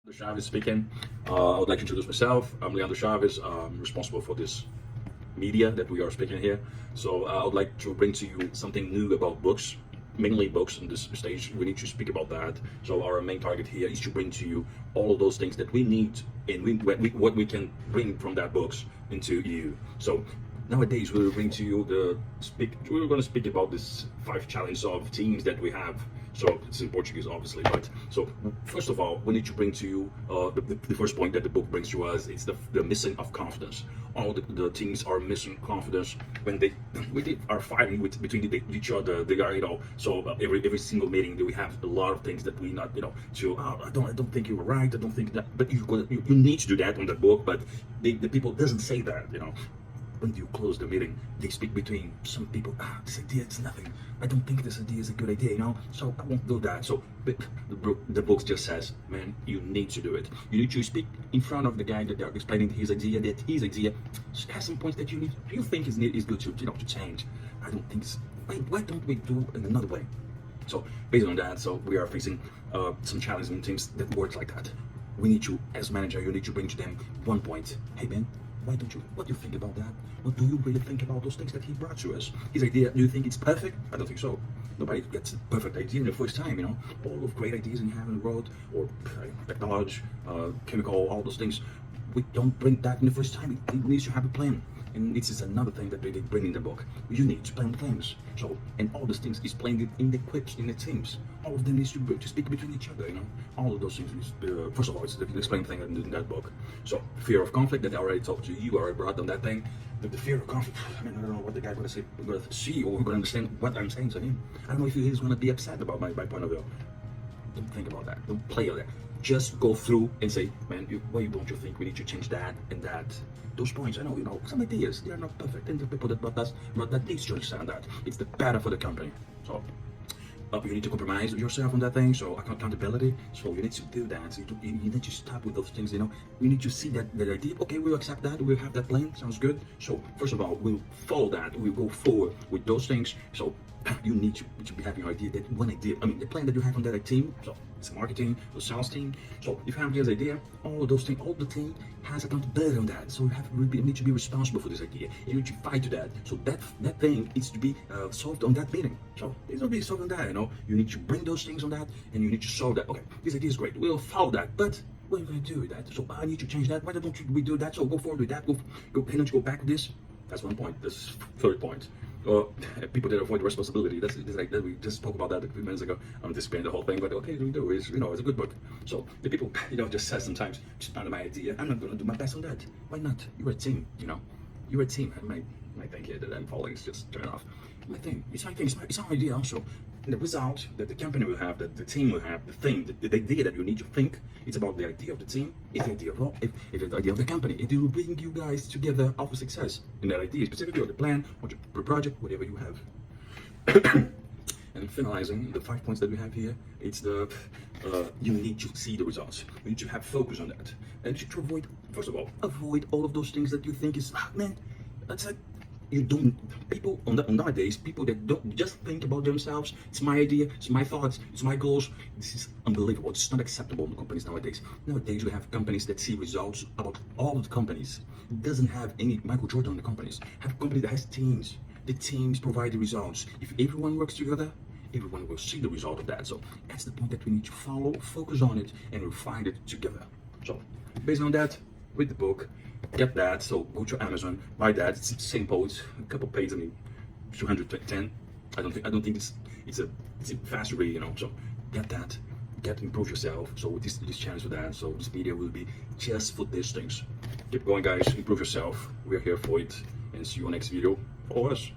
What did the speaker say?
Leander Chavez speaking. I would like to introduce myself. I'm Leander Chavez. I'm responsible for this media that we are speaking here. So I would like to bring to you something new about books, mainly books on this stage. We need to speak about that. So our main target here is to bring to you all of those things that we need and what we can bring from that books into you. So nowadays we'll bring to you we're going to speak about this 5 challenges of teams that we have. So it's in Portuguese, obviously. But so first of all, we need to bring to you the first point that the book brings to us. It's the missing of confidence. All the teams are missing confidence when they are fighting between each other. They are, so every single meeting we have a lot of things that we not, to I don't think you were right. I don't think that, but you need to do that on the book. But the people doesn't say that, When you close the meeting, they speak between some people. This idea, it's nothing. I don't think this idea is a good idea, So I won't do that. So the book just says, man, you need to do it. You need to speak in front of the guy that they're explaining his idea. That his idea has some points that you think is good to change. I don't think. Why don't we do it in another way? So based on that, so we are facing some challenges in teams that works like that. We need to, as manager, you need to bring to them one point. Hey man, what do you think about that? What do you really think about those things that he brought to us? His idea, do you think it's perfect? I don't think so. Nobody gets a perfect idea in the first time, All of great ideas you have on the road, or technology, chemical, all those things. We don't bring that in the first time. It needs to have a plan. And this is another thing that they bring in the book. You need to plan things. So, and all those things is planned in the equips, in the teams. All of them needs to speak between each other, All of those things is, first of all, it's the explained thing in that book. So, fear of conflict that I already talked to you, I already brought on that thing. The fear of conflict, I don't know what the guy's going to say, going to see, or going to understand what I'm saying to him. I don't know if he's going to be upset about my point of view. Don't think about that. Don't play on that. Just go through and say, man, why don't you think we need to change that and that? Those points, I know, some ideas, they are not perfect, and the people that brought that needs to understand that. It's the better for the company. So, you need to compromise yourself on that thing, so accountability, so you need to do that. So you need to stop with those things, You need to see that idea, okay, we'll accept that, we'll have that plan, sounds good. So, first of all, we'll follow that, we'll go forward with those things. So, you need to be having an idea, that one idea, the plan that you have on that team, so it's marketing, the sales team. So if you have this idea, all of those things, all the team has accountability on that. So you need to be responsible for this idea. You need to fight to that. So that thing is to be solved on that meeting. So it's not be solved on that, You need to bring those things on that, and you need to solve that. Okay, this idea is great. We'll follow that, but what are you going to do with that? So I need to change that. Why don't we do that? So go forward with that. Go back with this. That's one point. This third point. People that avoid responsibility. That's like that. We just spoke about that a few minutes ago. I'm just explaining the whole thing, but okay, we do. It's it's a good book. So the people just say sometimes, just not my idea. I'm not going to do my best on that. Why not? You're a team. You're a team. My thing here that I'm following is just turn off. My thing. It's my thing. It's our idea also. And the result that the company will have, that the team will have, the idea that you need to think, it's about the idea of the team, it's the idea of the idea of the company. It will bring you guys together for success in that idea, specifically or the plan, or the project, whatever you have. And finalizing the 5 points that we have here, it's you need to see the results. You need to have focus on that, and to avoid, first of all, avoid all of those things that you think is man, that's like. You don't, people nowadays, people that don't just think about themselves, it's my idea, it's my thoughts, it's my goals. This is unbelievable. It's not acceptable in companies nowadays. Nowadays we have companies that see results about all the companies. It doesn't have any Michael Jordan in the companies. Have a company that has teams. The teams provide the results. If everyone works together, everyone will see the result of that. So that's the point that we need to follow, focus on it, and refine it together. So based on that, read the book. Get that, so go to Amazon, buy that. It's simple, it's a couple pages, 210. I don't think it's a fast read, So get that, improve yourself. So with this challenge for that, so this video will be just for these things. Keep going, guys, improve yourself. We're here for it, and see you on next video. Follow us.